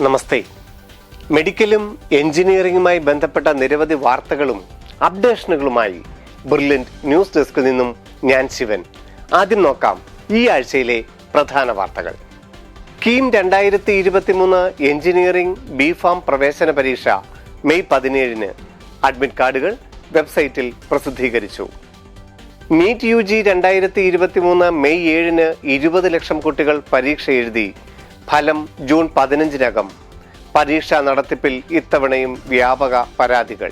നമസ്തേ. മെഡിക്കലും എഞ്ചിനീയറിംഗുമായി ബന്ധപ്പെട്ട നിരവധി വാർത്തകളും അപ്ഡേഷനുകളുമായി ബ്രില്യൻറ്റ് ന്യൂസ് ഡെസ്കിൽ നിന്നും ഞാൻ ശിവൻ. ആദ്യം നോക്കാം ഈ ആഴ്ചയിലെ പ്രധാന വാർത്തകൾ. കീം 2023 എഞ്ചിനീയറിംഗ് ബിഫാം പ്രവേശന പരീക്ഷ മെയ് 17 അഡ്മിറ്റ് കാർഡുകൾ വെബ്സൈറ്റിൽ പ്രസിദ്ധീകരിച്ചു. നീറ്റ് UG 2023 മെയ് 7 20 ലക്ഷം കുട്ടികൾ പരീക്ഷ എഴുതി. ഫലം ജൂൺ 15 പരീക്ഷാ നടത്തിപ്പിൽ ഇത്തവണയും വ്യാപക പരാതികൾ.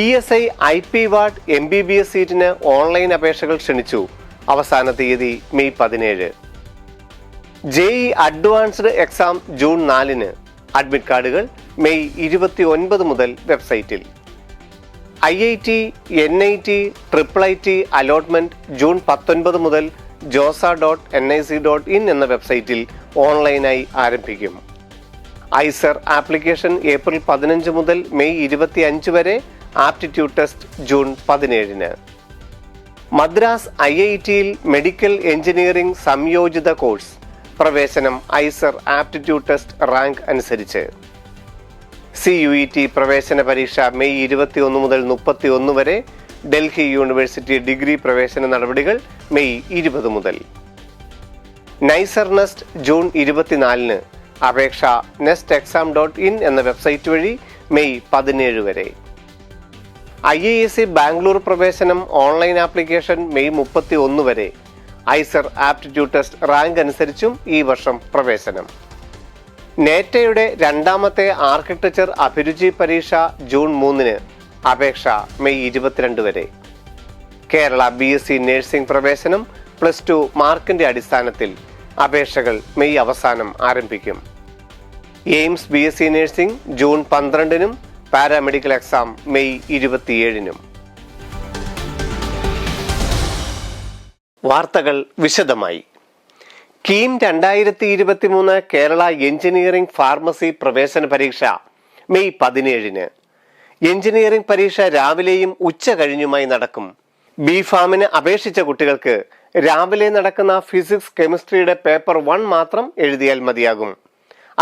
ESI IP വാർഡ് MBBS സീറ്റിന് ഓൺലൈൻ അപേക്ഷകൾ ക്ഷണിച്ചു. അവസാന തീയതി May 17. JEE advanced exam June 4 admit കാർഡുകൾ മെയ് 29 മുതൽ വെബ്സൈറ്റിൽ. IIT NIT IIIT allotment June 19 മുതൽ josa.nic.in എന്ന വെബ്സൈറ്റിൽ ഓൺലൈനായി ആരംഭിക്കും. ഐസർ ആപ്ലിക്കേഷൻ ഏപ്രിൽ 15 മുതൽ മെയ് 25 വരെ. Aptitude test June 17. മദ്രാസ് IITയിൽ മെഡിക്കൽ എഞ്ചിനീയറിംഗ് സംയോജിത കോഴ്സ് പ്രവേശനം ഐസർ ആപ്റ്റിറ്റ്യൂഡ് ടെസ്റ്റ് റാങ്ക് അനുസരിച്ച്. CUET പ്രവേശന പരീക്ഷ മെയ് 21 മുതൽ 31 വരെ. ഡൽഹി യൂണിവേഴ്സിറ്റി ഡിഗ്രി പ്രവേശന നടപടികൾ മെയ് 20 മുതൽ. NISER nest June 24. അപേക്ഷ nestexam.in എന്ന വെബ്സൈറ്റ് വഴി മെയ് 17 വരെ. IISc ബാംഗ്ലൂർ പ്രവേശനം ഓൺലൈൻ ആപ്ലിക്കേഷൻ മെയ് 31 വരെ. ഐസർ ആപ്റ്റിറ്റ്യൂഡ് ടെസ്റ്റ് റാങ്ക് അനുസരിച്ചും ഈ വർഷം പ്രവേശനം. നേറ്റയുടെ രണ്ടാമത്തെ ആർക്കിടെക്ചർ അഭിരുചി പരീക്ഷ ജൂൺ 3. അപേക്ഷ മെയ് 22 വരെ. കേരള BSc നഴ്സിംഗ് പ്രവേശനം +2 മാർക്കിന്റെ അടിസ്ഥാനത്തിൽ. അപേക്ഷകൾ മെയ് അവസാനം ആരംഭിക്കും. AIIMS BSc nursing June 12 paramedical exam May 27. വാർത്തകൾ വിശദമായി. കീം 2023 കേരള എഞ്ചിനീയറിംഗ് ഫാർമസി പ്രവേശന പരീക്ഷ മെയ് 17. എഞ്ചിനീയറിംഗ് പരീക്ഷ രാവിലെയും ഉച്ച കഴിഞ്ഞുമായി നടക്കും. ബിഫാമിന് അപേക്ഷിച്ച കുട്ടികൾക്ക് രാവിലെ നടക്കുന്ന ഫിസിക്സ് കെമിസ്ട്രിയുടെ പേപ്പർ 1 മാത്രം എഴുതിയാൽ മതിയാകും.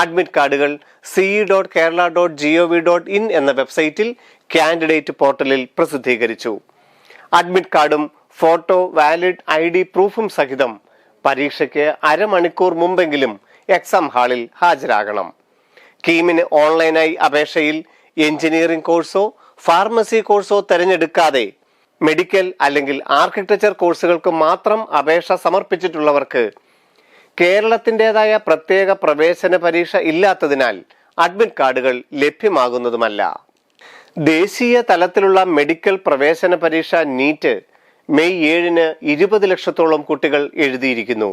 അഡ്മിറ്റ് കാർഡുകൾ ce.kerala.gov.in എന്ന വെബ്സൈറ്റിൽ കാൻഡിഡേറ്റ് പോർട്ടലിൽ പ്രസിദ്ധീകരിച്ചു. അഡ്മിറ്റ് കാർഡും ഫോട്ടോ വാലിഡ് ID പ്രൂഫും സഹിതം പരീക്ഷയ്ക്ക് അരമണിക്കൂർ മുമ്പെങ്കിലും എക്സാം ഹാളിൽ ഹാജരാകണം. കീമിന് ഓൺലൈനായി അപേക്ഷയിൽ എഞ്ചിനീയറിംഗ് കോഴ്സോ ഫാർമസി കോഴ്സോ തിരഞ്ഞെടുക്കാതെ മെഡിക്കൽ അല്ലെങ്കിൽ ആർക്കിടെക്ചർ കോഴ്സുകൾക്ക് മാത്രം അപേക്ഷ സമർപ്പിച്ചിട്ടുള്ളവർക്ക് കേരളത്തിൻ്റെതായ പ്രത്യേക പ്രവേശന പരീക്ഷ ഇല്ലാത്തതിനാൽ അഡ്മിറ്റ് കാർഡുകൾ ലഭ്യമാകുന്നതുമല്ല. ദേശീയ തലത്തിലുള്ള മെഡിക്കൽ പ്രവേശന പരീക്ഷ നീറ്റ് മെയ് 7 20 ലക്ഷത്തോളം കുട്ടികൾ എഴുതിയിരിക്കുന്നു.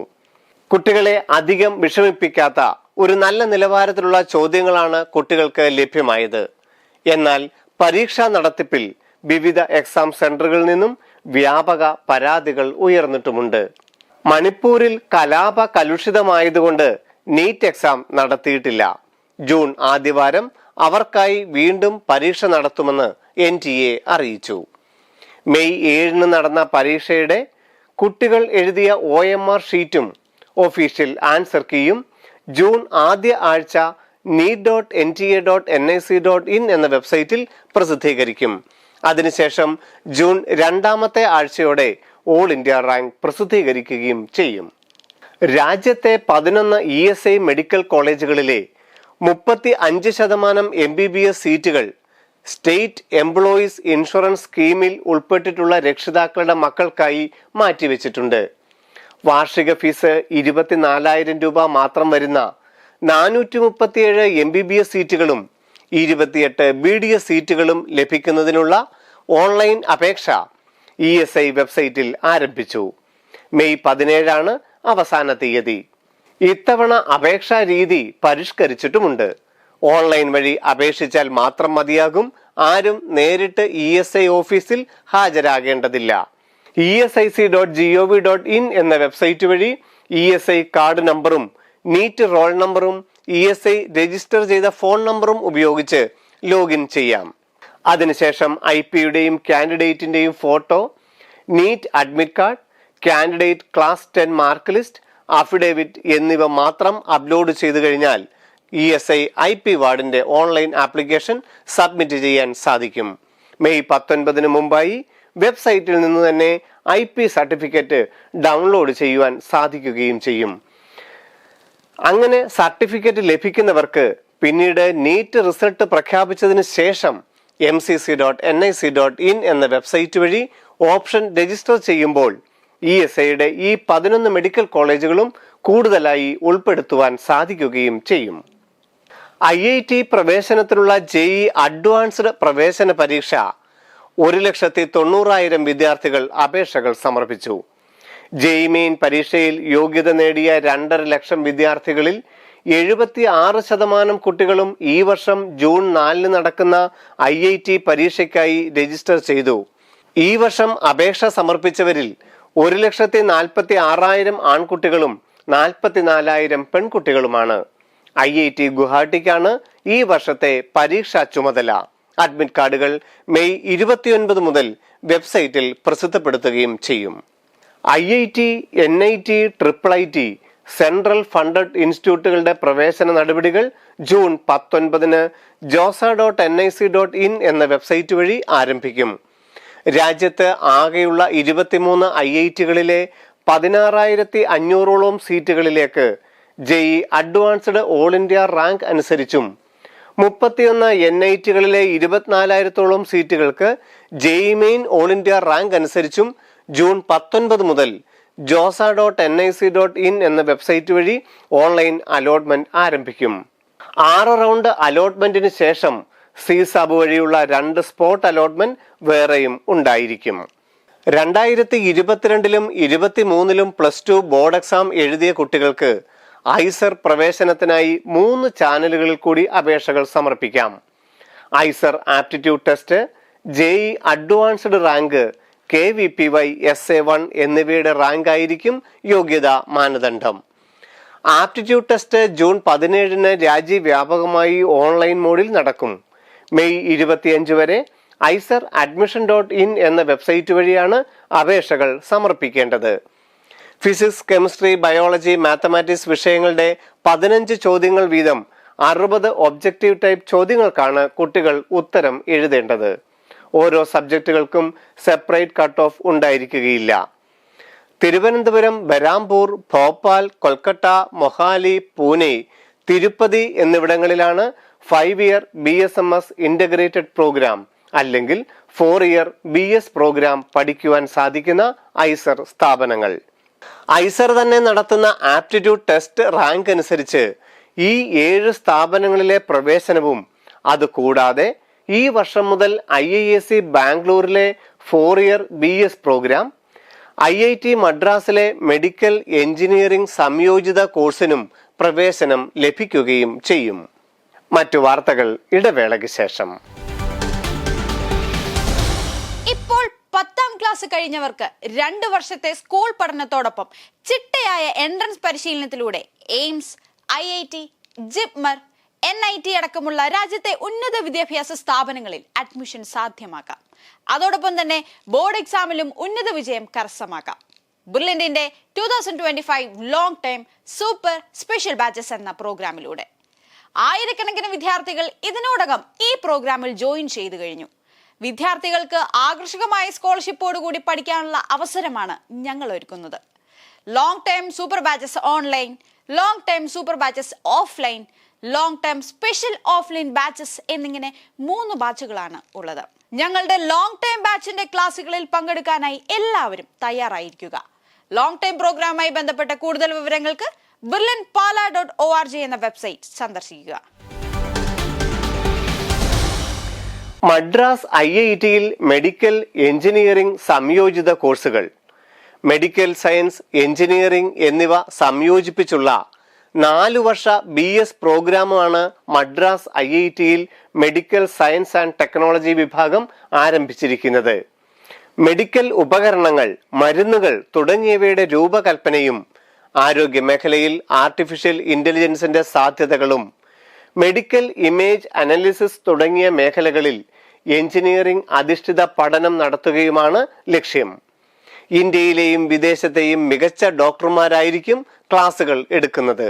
കുട്ടികളെ അധികം വിഷമിപ്പിക്കാത്ത ഒരു നല്ല നിലവാരത്തിലുള്ള ചോദ്യങ്ങളാണ് കുട്ടികൾക്ക് ലഭ്യമായത്. എന്നാൽ പരീക്ഷാ നടത്തിപ്പിൽ വിവിധ എക്സാം സെന്ററുകളിൽ നിന്നും വ്യാപക പരാതികൾ ഉയർന്നിട്ടുമുണ്ട്. മണിപ്പൂരിൽ കലാപ കലുഷിതമായതുകൊണ്ട് നീറ്റ് എക്സാം നടത്തിയിട്ടില്ല. ജൂൺ ആദ്യവാരം അവർക്കായി വീണ്ടും പരീക്ഷ നടത്തുമെന്ന് NTA അറിയിച്ചു. മെയ് 7 നടന്ന പരീക്ഷയുടെ കുട്ടികൾ എഴുതിയ OMR ഷീറ്റും ഒഫീഷ്യൽ ആൻസർ കീയും ജൂൺ ആദ്യ ആഴ്ച neet.nta.nic.in എന്ന വെബ്സൈറ്റിൽ പ്രസിദ്ധീകരിക്കും. അതിനുശേഷം ജൂൺ 2ാമത്തെ ആഴ്ചയോടെ ഓൾ ഇന്ത്യ റാങ്ക് പ്രസിദ്ധീകരിക്കുകയും ചെയ്യും. രാജ്യത്തെ 11 ESI മെഡിക്കൽ കോളേജുകളിലെ 35% MBBS സീറ്റുകൾ സ്റ്റേറ്റ് എംപ്ലോയീസ് ഇൻഷുറൻസ് സ്കീമിൽ ഉൾപ്പെട്ടിട്ടുള്ള രക്ഷിതാക്കളുടെ മക്കൾക്കായി മാറ്റിവെച്ചിട്ടുണ്ട്. വാർഷിക ഫീസ് 24,000 രൂപ മാത്രം വരുന്ന 437 MBBS സീറ്റുകളും 28 BDS സീറ്റുകളും ലഭിക്കുന്നതിനുള്ള ഓൺലൈൻ അപേക്ഷ ESI വെബ്സൈറ്റിൽ ആരംഭിച്ചു. മെയ് 17 അവസാന തീയതി. ഇത്തവണ അപേക്ഷാ രീതി പരിഷ്കരിച്ചിട്ടുമുണ്ട്. ഓൺലൈൻ വഴി അപേക്ഷിച്ചാൽ മാത്രം മതിയാകും. ആരും നേരിട്ട് ESI ഓഫീസിൽ ഹാജരാകേണ്ടതില്ല. esic.gov.in എന്ന വെബ്സൈറ്റ് വഴി ESI കാർഡ് നമ്പറും നീറ്റ് റോൾ നമ്പറും ESI രജിസ്റ്റർ ചെയ്ത ഫോൺ നമ്പറും ഉപയോഗിച്ച് ലോഗിൻ ചെയ്യാം. അതിനുശേഷം IPയുടെയും കാൻഡിഡേറ്റിന്റെയും photo, NEET admit card, candidate class 10 mark list, affidavit എന്നിവ മാത്രം അപ്ലോഡ് ചെയ്തു കഴിഞ്ഞാൽ ESI IP വാർഡിന്റെ ഓൺലൈൻ ആപ്ലിക്കേഷൻ സബ്മിറ്റ് ചെയ്യാൻ സാധിക്കും. മെയ് 19 മുമ്പായി വെബ്സൈറ്റിൽ നിന്ന് തന്നെ IP സർട്ടിഫിക്കറ്റ് ഡൗൺലോഡ് ചെയ്യുവാൻ സാധിക്കുകയും ചെയ്യും. അങ്ങനെ സർട്ടിഫിക്കറ്റ് ലഭിക്കുന്നവർക്ക് പിന്നീട് നീറ്റ് റിസൾട്ട് പ്രഖ്യാപിച്ചതിന് ശേഷം mcc.nic.in എന്ന വെബ്സൈറ്റ് വഴി ഓപ്ഷൻ രജിസ്റ്റർ ചെയ്യുമ്പോൾ ESIയുടെ ഈ 11 മെഡിക്കൽ കോളേജുകളും കൂടുതലായി ഉൾപ്പെടുത്തുവാൻ സാധിക്കുകയും ചെയ്യും. IIT പ്രവേശനത്തിനുള്ള JEE അഡ്വാൻസ്ഡ് പ്രവേശന പരീക്ഷ 1,90,000 വിദ്യാർത്ഥികൾ അപേക്ഷകൾ സമർപ്പിച്ചു. JEE മെയിൻ പരീക്ഷയിൽ യോഗ്യത നേടിയ 2.5 ലക്ഷം വിദ്യാർത്ഥികളിൽ 76% കുട്ടികളും ഈ വർഷം ജൂൺ 4 നടക്കുന്ന IIT പരീക്ഷയ്ക്കായി രജിസ്റ്റർ ചെയ്തു. ഈ വർഷം അപേക്ഷ സമർപ്പിച്ചവരിൽ 1,46,000 ആൺകുട്ടികളും 44,000 പെൺകുട്ടികളുമാണ്. IIT ഗുവാഹട്ടിക്കാണ് ഈ വർഷത്തെ പരീക്ഷാ ചുമതല. അഡ്മിറ്റ് കാർഡുകൾ മെയ് 29 മുതൽ വെബ്സൈറ്റിൽ പ്രസിദ്ധപ്പെടുത്തുകയും ചെയ്യും. IIT, NIT, IIIT central funded ഇൻസ്റ്റിറ്റ്യൂട്ടുകളുടെ പ്രവേശന നടപടികൾ ജൂൺ 19 josa.nic.in എന്ന വെബ്സൈറ്റ് വഴി ആരംഭിക്കും. രാജ്യത്ത് ആകെയുള്ള 23 IITകളിലെ 16,500ഓളം സീറ്റുകളിലേക്ക് JEE advanced all India rank അനുസരിച്ചും 31 NITകളിലെ 24,000ഓളം സീറ്റുകൾക്ക് JEE main all India rank അനുസരിച്ചും ജൂൺ 19 മുതൽ josa.nic.in എന്ന വെബ്സൈറ്റ് വഴി ഓൺലൈൻ അലോട്ട്മെന്റ് ആരംഭിക്കും. 6 റൗണ്ട് അലോട്ട്മെന്റിന് ശേഷം സബ് വഴിയുള്ള 2 സ്പോട്ട് അലോട്ട്മെന്റ് വേറെയും ഉണ്ടായിരിക്കും. 2022ലും 23ലും +2 ബോർഡ് എക്സാം എഴുതിയ കുട്ടികൾക്ക് ഐസർ പ്രവേശനത്തിനായി 3 ചാനലുകളിൽ കൂടി അപേക്ഷകൾ സമർപ്പിക്കാം. IISER aptitude test, JEE advanced rank, KVPY SA1 എന്നിവയുടെ റാങ്ക് ആയിരിക്കും യോഗ്യതാ മാനദണ്ഡം. ആപ്റ്റിറ്റ്യൂഡ് ടെസ്റ്റ് ജൂൺ 17 രാജ്യവ്യാപകമായി ഓൺലൈൻ മോഡിൽ നടക്കും. മെയ് 25 വരെ iser.admission.in എന്ന വെബ്സൈറ്റ് വഴിയാണ് അപേക്ഷകൾ സമർപ്പിക്കേണ്ടത്. ഫിസിക്സ്, കെമിസ്ട്രി, ബയോളജി, മാത്തമാറ്റിക്സ് വിഷയങ്ങളുടെ 15 ചോദ്യങ്ങൾ വീതം 60 ഒബ്ജക്റ്റീവ് ടൈപ്പ് ചോദ്യങ്ങൾക്കാണ് കുട്ടികൾ ഉത്തരം എഴുതേണ്ടത്. ഓരോ സബ്ജക്റ്റുകൾക്കും സെപ്പറേറ്റ് കട്ട് ഓഫ് ഉണ്ടായിരിക്കുകയില്ല. തിരുവനന്തപുരം, ബരാംപൂർ, ഭോപ്പാൽ, കൊൽക്കത്ത, മൊഹാലി, പൂനെ, തിരുപ്പതി എന്നിവിടങ്ങളിലാണ് 5 ഇയർ BSMS ഇന്റഗ്രേറ്റഡ് പ്രോഗ്രാം അല്ലെങ്കിൽ 4 ഇയർ BS പ്രോഗ്രാം പഠിക്കുവാൻ സാധിക്കുന്ന ഐസർ സ്ഥാപനങ്ങൾ. ഐസർ തന്നെ നടത്തുന്ന ആപ്റ്റിറ്റ്യൂഡ് ടെസ്റ്റ് റാങ്ക് അനുസരിച്ച് ഈ 7 സ്ഥാപനങ്ങളിലെ പ്രവേശനവും, അതുകൂടാതെ ഈ വർഷം മുതൽ IISc ബാംഗ്ലൂരിലെ 4 ഇയർ BS പ്രോഗ്രാം, IIT മദ്രാസിലെ മെഡിക്കൽ എഞ്ചിനീയറിംഗ് സംയോജിത കോഴ്സിനും പ്രവേശനം ലഭിക്കുകയും ചെയ്യും. മറ്റു വാർത്തകൾ ഇടവേളയ്ക്ക് ശേഷം. ഇപ്പോൾ 10ാം ക്ലാസ് കഴിഞ്ഞവർക്ക് 2 വർഷത്തെ സ്കൂൾ പഠനത്തോടൊപ്പം ചിട്ടയായ എൻട്രൻസ് പരിശീലനത്തിലൂടെ എയിംസ്, IIT, ജിപ്മർ, NIT അടക്കമുള്ള രാജ്യത്തെ ഉന്നത വിദ്യാഭ്യാസ സ്ഥാപനങ്ങളിൽ അഡ്മിഷൻ സാധ്യമാക്കാം. അതോടൊപ്പം തന്നെ ബോർഡ് എക്സാമിലും ഉന്നത വിജയം കരസ്ഥമാക്കാം. ബ്രില്യന്റിന്റെ 2025 long time super special batches എന്ന പ്രോഗ്രാമിലൂടെ ആയിരക്കണക്കിന് വിദ്യാർത്ഥികൾ ഇതിനോടകം ഈ പ്രോഗ്രാമിൽ ജോയിൻ ചെയ്തു കഴിഞ്ഞു. വിദ്യാർത്ഥികൾക്ക് ആകർഷകമായ സ്കോളർഷിപ്പോടുകൂടി പഠിക്കാനുള്ള അവസരമാണ് ഞങ്ങൾ ഒരുക്കുന്നത്. Long time super batches online, long time super batches offline, long time special offline batches എന്നിങ്ങനെ 3 ബാച്ചുകളാണ് ഉള്ളത്. ഞങ്ങളുടെ ലോങ് ടൈം ബാച്ചിന്റെ ക്ലാസുകളിൽ പങ്കെടുക്കാനായി എല്ലാവരും തയ്യാറായിരിക്കുക. ലോങ് ടൈം പ്രോഗ്രാമുമായി ബന്ധപ്പെട്ട കൂടുതൽ വിവരങ്ങൾക്ക് brilliantpala.org എന്ന വെബ്സൈറ്റ് സന്ദർശിക്കുക. മദ്രാസ് IITയിൽ മെഡിക്കൽ എഞ്ചിനീയറിംഗ് സംയോജിത കോഴ്സുകൾ, മെഡിക്കൽ സയൻസ്, എഞ്ചിനീയറിംഗ് എന്നിവ സംയോജിപ്പിച്ചുള്ള 4 വർഷ BS പ്രോഗ്രാമാണ് മദ്രാസ് IITയിൽ മെഡിക്കൽ സയൻസ് ആൻഡ് ടെക്നോളജി വിഭാഗം ആരംഭിച്ചിരിക്കുന്നത്. മെഡിക്കൽ ഉപകരണങ്ങൾ, മരുന്നുകൾ തുടങ്ങിയവയുടെ രൂപകൽപ്പനയും ആരോഗ്യ മേഖലയിൽ ആർട്ടിഫിഷ്യൽ ഇന്റലിജൻസിന്റെ സാധ്യതകളും മെഡിക്കൽ ഇമേജ് അനാലിസിസ് തുടങ്ങിയ മേഖലകളിൽ എഞ്ചിനീയറിംഗ് അധിഷ്ഠിത പഠനം നടത്തുകയുമാണ് ലക്ഷ്യം. ഇന്ത്യയിലെയും വിദേശത്തെയും മികച്ച ഡോക്ടർമാരായിരിക്കും ക്ലാസുകൾ എടുക്കുന്നത്.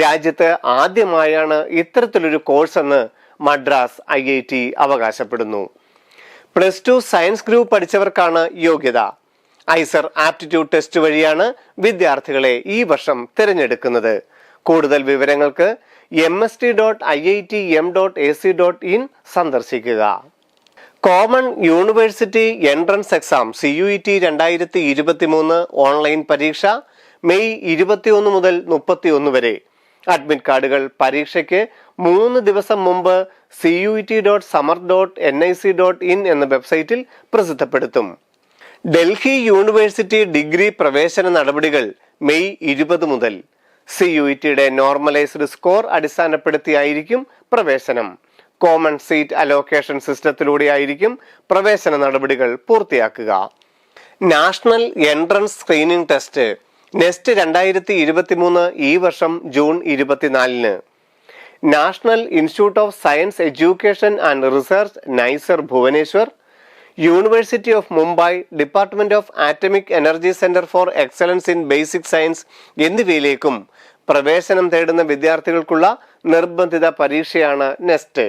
രാജ്യത്ത് ആദ്യമായാണ് ഇത്തരത്തിലൊരു കോഴ്സെന്ന് മദ്രാസ് IIT അവകാശപ്പെടുന്നു. +2 സയൻസ് ഗ്രൂപ്പ് പഠിച്ചവർക്കാണ് യോഗ്യത. ഐസർ ആപ്റ്റിറ്റ്യൂഡ് ടെസ്റ്റ് വഴിയാണ് വിദ്യാർത്ഥികളെ ഈ വർഷം തിരഞ്ഞെടുക്കുന്നത്. കൂടുതൽ വിവരങ്ങൾക്ക് mst.iitm.ac.in സന്ദർശിക്കുക. Common university entrance exam CUET 2023 online പരീക്ഷ മെയ് 21 മുതൽ 31 വരെ. അഡ്മിറ്റ് കാർഡുകൾ പരീക്ഷയ്ക്ക് 3 ദിവസം മുമ്പ് CUET.samar.nic.in എന്ന വെബ്സൈറ്റിൽ പ്രസിദ്ധപ്പെടുത്തും. ഡൽഹി യൂണിവേഴ്സിറ്റി ഡിഗ്രി പ്രവേശന നടപടികൾ മെയ് 20 മുതൽ. CUETയുടെ നോർമലൈസ്ഡ് സ്കോർ അടിസ്ഥാനപ്പെടുത്തിയായിരിക്കും പ്രവേശനം. കോമൺ സീറ്റ് അലോക്കേഷൻ സിസ്റ്റത്തിലൂടെയായിരിക്കും പ്രവേശന നടപടികൾ പൂർത്തിയാക്കുക. National entrance screening test NEST 2023 ഈ വർഷം ജൂൺ 24. National institute of science education and research NISER Bhubaneswar, university of Mumbai, department of atomic energy centre for excellence in basic science എന്നിവയിലേക്കും പ്രവേശനം തേടുന്ന വിദ്യാർത്ഥികൾക്കുള്ള നിർബന്ധിത പരീക്ഷയാണ് നെസ്റ്റ്.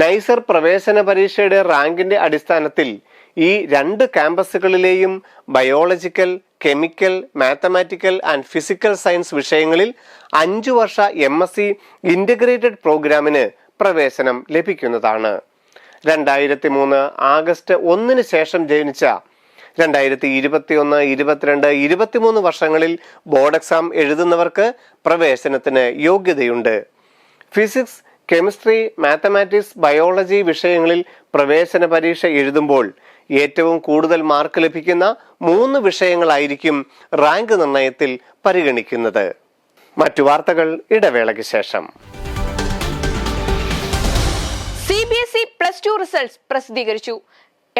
നൈസർ പ്രവേശന പരീക്ഷയുടെ റാങ്കിന്റെ അടിസ്ഥാനത്തിൽ ഈ 2 ക്യാമ്പസുകളിലെയും biological, chemical, mathematical and physical science വിഷയങ്ങളിൽ 5 വർഷ MSc ഇന്റഗ്രേറ്റഡ് പ്രോഗ്രാമിന് പ്രവേശനം ലഭിക്കുന്നതാണ്. 2003 ആഗസ്റ്റ് 1 ശേഷം ജനിച്ച 2021, 22, 23 വർഷങ്ങളിൽ ബോർഡ് എക്സാം എഴുതുന്നവർക്ക് പ്രവേശനത്തിന് യോഗ്യതയുണ്ട്. ഫിസിക്സ്, കെമിസ്ട്രി, മാത്തമാറ്റിക്സ്, ബയോളജി വിഷയങ്ങളിൽ പ്രവേശന പരീക്ഷ എഴുതുമ്പോൾ ഏറ്റവും കൂടുതൽ മാർക്ക് ലഭിക്കുന്ന 3 വിഷയങ്ങളായിരിക്കും റാങ്ക് നിർണയത്തിൽ പരിഗണിക്കുന്നത്. മറ്റു വാർത്തകൾ ഇടവേളയ്ക്ക് ശേഷം. CBSE +2 റിസൾട്ട്സ് പ്രസിദ്ധീകരിച്ചു.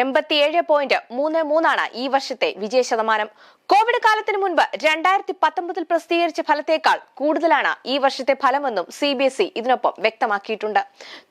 87.33 ഈ വർഷത്തെ വിജയ ശതമാനം. കോവിഡ് കാലത്തിന് മുൻപ് 2019 പ്രസിദ്ധീകരിച്ച ഫലത്തേക്കാൾ കൂടുതലാണ് ഈ വർഷത്തെ ഫലമെന്നും CBSE ഇതിനൊപ്പം വ്യക്തമാക്കിയിട്ടുണ്ട്.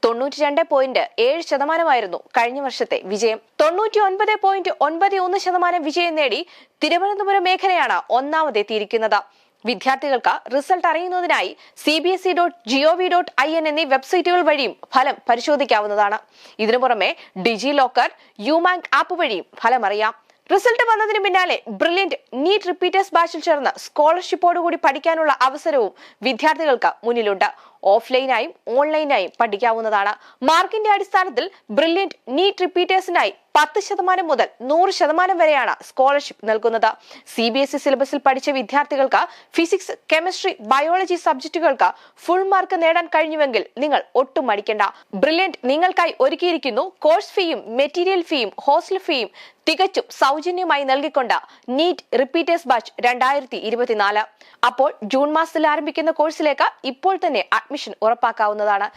92.7% കഴിഞ്ഞ വർഷത്തെ വിജയം. 99.91% വിജയം നേടി തിരുവനന്തപുരം മേഖലയാണ് ഒന്നാമതെത്തിയിരിക്കുന്നത്. വിദ്യാർത്ഥികൾക്ക് റിസൾട്ട് അറിയുന്നതിനായി cbse.gov.in എന്നീ വെബ്സൈറ്റുകൾ വഴിയും ഫലം പരിശോധിക്കാവുന്നതാണ്. ഇതിനു പുറമെ ഡിജി ലോക്കർ, യുമാങ്ക് ആപ്പ് വഴിയും ഫലം അറിയാം. റിസൾട്ട് വന്നതിന് പിന്നാലെ ബ്രില്യന്റ് നീറ്റ് റിപ്പീറ്റേഴ്സ് ബാച്ചിൽ ചേർന്ന് സ്കോളർഷിപ്പോടുകൂടി പഠിക്കാനുള്ള അവസരവും വിദ്യാർത്ഥികൾക്ക് മുന്നിലുണ്ട്. ഓഫ്ലൈനായും ഓൺലൈനായും പഠിക്കാവുന്നതാണ്. മാർക്കിന്റെ അടിസ്ഥാനത്തിൽ ബ്രില്യന്റ് നീറ്റ് റിപ്പീറ്റേഴ്സിനായി 10% മുതൽ 100% വരെയാണ് സ്കോളർഷിപ്പ് നൽകുന്നത്. CBSE സിലബസിൽ പഠിച്ച വിദ്യാർത്ഥികൾക്ക് ഫിസിക്സ്, കെമിസ്ട്രി, ബയോളജി സബ്ജക്റ്റുകൾക്ക് ഫുൾ മാർക്ക് നേടാൻ കഴിഞ്ഞുവെങ്കിൽ നിങ്ങൾ ഒട്ടും മടിക്കേണ്ട. ബ്രില്യന്റ് നിങ്ങൾക്കായി ഒരുക്കിയിരിക്കുന്നു കോഴ്സ് ഫീയും മെറ്റീരിയൽ ഫീയും ഹോസ്റ്റൽ ഫീയും തികച്ചും സൗജന്യമായി നൽകിക്കൊണ്ട് നീറ്റ് റിപ്പീറ്റേഴ്സ് ബാച്ച് 2024. അപ്പോൾ ജൂൺ മാസത്തിൽ ആരംഭിക്കുന്ന കോഴ്സിലേക്ക് ഇപ്പോൾ തന്നെ അഡ്മിഷൻ ഉറപ്പാക്കാവുന്നതാണ്.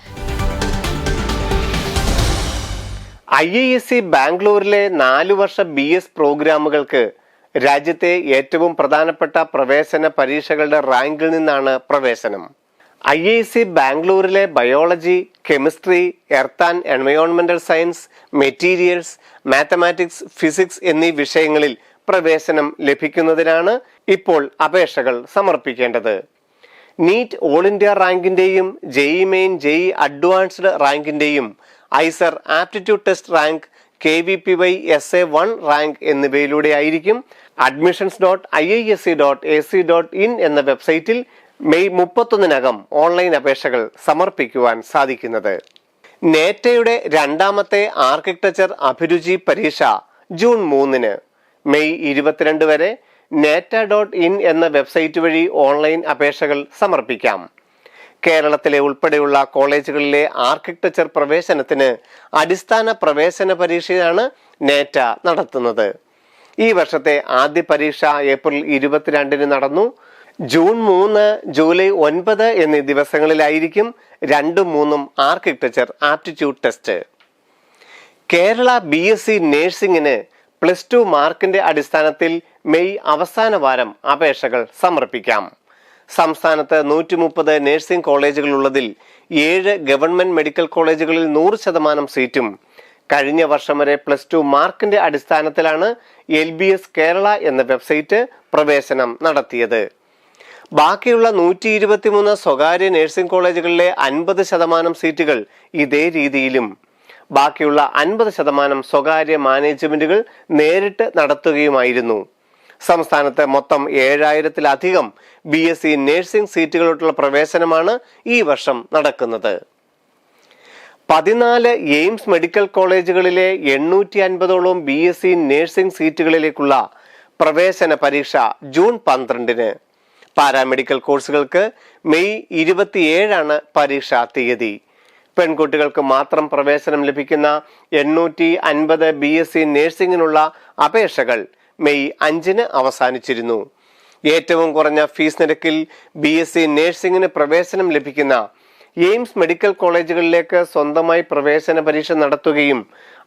IISc ബാംഗ്ലൂരിലെ 4 വർഷ BS പ്രോഗ്രാമുകൾക്ക് രാജ്യത്തെ ഏറ്റവും പ്രധാനപ്പെട്ട പ്രവേശന പരീക്ഷകളുടെ റാങ്കിൽ നിന്നാണ് പ്രവേശനം. IISc ബാംഗ്ലൂരിലെ ബയോളജി, കെമിസ്ട്രി, എർത്ത് ആൻഡ് എൻവയോൺമെന്റൽ സയൻസ്, മെറ്റീരിയൽസ്, മാത്തമാറ്റിക്സ്, ഫിസിക്സ് എന്നീ വിഷയങ്ങളിൽ പ്രവേശനം ലഭിക്കുന്നതിനാണ് ഇപ്പോൾ അപേക്ഷകൾ സമർപ്പിക്കേണ്ടത്. നീറ്റ് ഓൾ ഇന്ത്യ റാങ്കിന്റെയും JEE മെയിൻ, JEE അഡ്വാൻസ്ഡ് റാങ്കിന്റെയും IISER aptitude test rank, KVPY SA1 rank എന്നിവയിലൂടെ ആയിരിക്കും admissions.iisc.ac.in എന്ന വെബ്സൈറ്റിൽ മെയ് 31 ഓൺലൈൻ അപേക്ഷകൾ സമർപ്പിക്കുവാൻ സാധിക്കുന്നത്. നേറ്റയുടെ 2ാമത്തെ ആർക്കിടെക്ചർ അഭിരുചി പരീക്ഷ ജൂൺ 3. മെയ് 22 വരെ neta.in എന്ന വെബ്സൈറ്റ് വഴി ഓൺലൈൻ അപേക്ഷകൾ സമർപ്പിക്കാം. കേരളത്തിലെ ഉൾപ്പെടെയുള്ള കോളേജുകളിലെ ആർക്കിടെക്ചർ പ്രവേശനത്തിന് അടിസ്ഥാന പ്രവേശന പരീക്ഷയാണ് നേറ്റ നടത്തുന്നത്. ഈ വർഷത്തെ ആദ്യ പരീക്ഷ ഏപ്രിൽ 22 നടന്നു. ജൂൺ 3, ജൂലൈ 9 എന്നീ ദിവസങ്ങളിലായിരിക്കും 2ഉം 3ഉം architecture aptitude test. Kerala BSc നഴ്സിംഗിന് +2 മാർക്കിന്റെ അടിസ്ഥാനത്തിൽ മെയ് അവസാന വാരം അപേക്ഷകൾ സമർപ്പിക്കാം. സംസ്ഥാനത്ത് 130 നഴ്സിംഗ് കോളേജുകളുള്ളതിൽ 7 ഗവൺമെന്റ് മെഡിക്കൽ കോളേജുകളിൽ 100% സീറ്റും കഴിഞ്ഞ വർഷം വരെ +2 മാർക്കിന്റെ അടിസ്ഥാനത്തിലാണ് LBS കേരള എന്ന വെബ്സൈറ്റ് പ്രവേശനം നടത്തിയത്. ബാക്കിയുള്ള 123 സ്വകാര്യ നഴ്സിംഗ് കോളേജുകളിലെ 50% സീറ്റുകൾ ഇതേ രീതിയിലും ബാക്കിയുള്ള 50% സ്വകാര്യ മാനേജ്മെന്റുകൾ നേരിട്ട് നടത്തുകയുമായിരുന്നു. സംസ്ഥാനത്ത് മൊത്തം 7000-ലധികം BSc നഴ്സിംഗ് സീറ്റുകളോട്ടുള്ള പ്രവേശനമാണ് ഈ വർഷം നടക്കുന്നത്. 14 എയിംസ് മെഡിക്കൽ കോളേജുകളിലെ 850ഓളം BSc നഴ്സിംഗ് സീറ്റുകളിലേക്കുള്ള പ്രവേശന പരീക്ഷ ജൂൺ 12-ന്. പാരാമെഡിക്കൽ കോഴ്സുകൾക്ക് മെയ് 27 പരീക്ഷാ തീയതി. പെൺകുട്ടികൾക്ക് മാത്രം പ്രവേശനം ലഭിക്കുന്ന 850 BSc നഴ്സിംഗിനുള്ള അപേക്ഷകൾ മെയ് 5-ന് അവസാനിച്ചിരുന്നു. ഏറ്റവും കുറഞ്ഞ ഫീസ് നിരക്കിൽ BSc നഴ്സിംഗിന് പ്രവേശനം ലഭിക്കുന്ന എയിംസ് മെഡിക്കൽ കോളേജുകളിലേക്ക് സ്വന്തമായി പ്രവേശന പരീക്ഷ നടത്തുകയും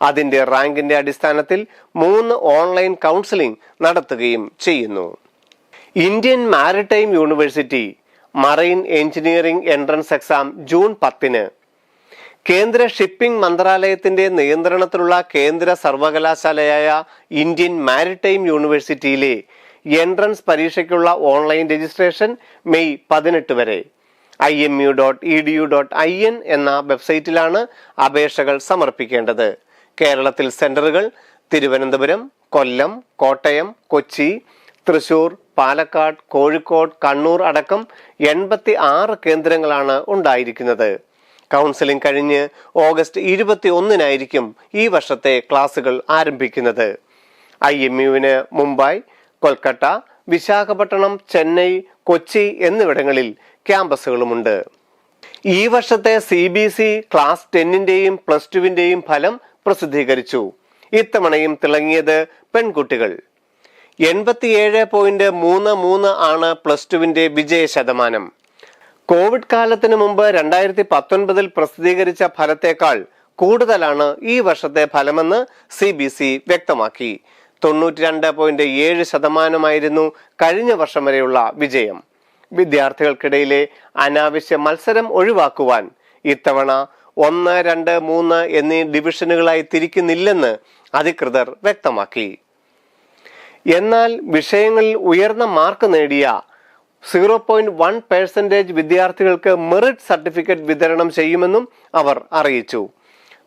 അതിന്റെ റാങ്കിന്റെ അടിസ്ഥാനത്തിൽ 3 ഓൺലൈൻ കൗൺസിലിംഗ് നടത്തുകയും ചെയ്യുന്നു. Indian maritime university marine engineering entrance exam June 10-ന്. കേന്ദ്ര ഷിപ്പിംഗ് മന്ത്രാലയത്തിന്റെ നിയന്ത്രണത്തിലുള്ള കേന്ദ്ര സർവകലാശാലയായ ഇന്ത്യൻ മാരിടൈം യൂണിവേഴ്സിറ്റിയിലെ എൻട്രൻസ് പരീക്ഷയ്ക്കുള്ള ഓൺലൈൻ രജിസ്ട്രേഷൻ മെയ് 18 വരെ. imu.edu.in എന്ന വെബ്സൈറ്റിലാണ് അപേക്ഷകൾ സമർപ്പിക്കേണ്ടത്. കേരളത്തിൽ സെന്ററുകൾ തിരുവനന്തപുരം, കൊല്ലം, കോട്ടയം, കൊച്ചി, തൃശൂർ, പാലക്കാട്, കോഴിക്കോട്, കണ്ണൂർ അടക്കം 86 കേന്ദ്രങ്ങളാണ് ഉണ്ടായിരിക്കുന്നത്. കൗൺസിലിംഗ് കഴിഞ്ഞ് ഓഗസ്റ്റ് 21-നായിരിക്കും ഈ വർഷത്തെ ക്ലാസുകൾ ആരംഭിക്കുന്നത്. IMU-വിന് മുംബൈ, കൊൽക്കത്ത, വിശാഖപട്ടണം, ചെന്നൈ, കൊച്ചി എന്നിവിടങ്ങളിൽ ക്യാമ്പസുകളുമുണ്ട്. ഈ വർഷത്തെ CBC ക്ലാസ് 10-ന്റെയും +2-ന്റെയും ഫലം പ്രസിദ്ധീകരിച്ചു. ഇത്തവണയും തിളങ്ങിയത് പെൺകുട്ടികൾ. 87.33 ആണ് +2-ന്റെ വിജയ ശതമാനം. കോവിഡ് കാലത്തിന് മുമ്പ് 2019-ൽ പ്രസിദ്ധീകരിച്ച ഫലത്തേക്കാൾ കൂടുതലാണ് ഈ വർഷത്തെ ഫലമെന്ന് CBC വ്യക്തമാക്കി. 92.7% കഴിഞ്ഞ വർഷം വരെയുള്ള വിജയം. വിദ്യാർത്ഥികൾക്കിടയിലെ അനാവശ്യ മത്സരം ഒഴിവാക്കുവാൻ ഇത്തവണ 1, 2, 3 എന്നീ ഡിവിഷനുകളായി തിരിക്കുന്നില്ലെന്ന് അധികൃതർ വ്യക്തമാക്കി. എന്നാൽ വിഷയങ്ങളിൽ ഉയർന്ന മാർക്ക് നേടിയ 0.1% വിദ്യാർത്ഥികൾക്ക് മെറിറ്റ് സർട്ടിഫിക്കറ്റ് വിതരണം ചെയ്യുമെന്നും അവർ അറിയിച്ചു.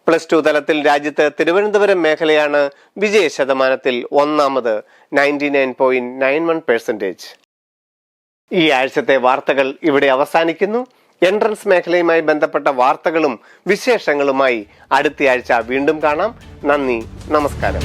+2 തലത്തിൽ രാജ്യത്ത് തിരുവനന്തപുരം മേഖലയാണ് വിജയ ശതമാനത്തിൽ ഒന്നാമത്, 99.91%. ഈ ആഴ്ചത്തെ വാർത്തകൾ ഇവിടെ അവസാനിക്കുന്നു. എൻട്രൻസ് മേഖലയുമായി ബന്ധപ്പെട്ട വാർത്തകളും വിശേഷങ്ങളുമായി അടുത്തയാഴ്ച വീണ്ടും കാണാം. നന്ദി, നമസ്കാരം.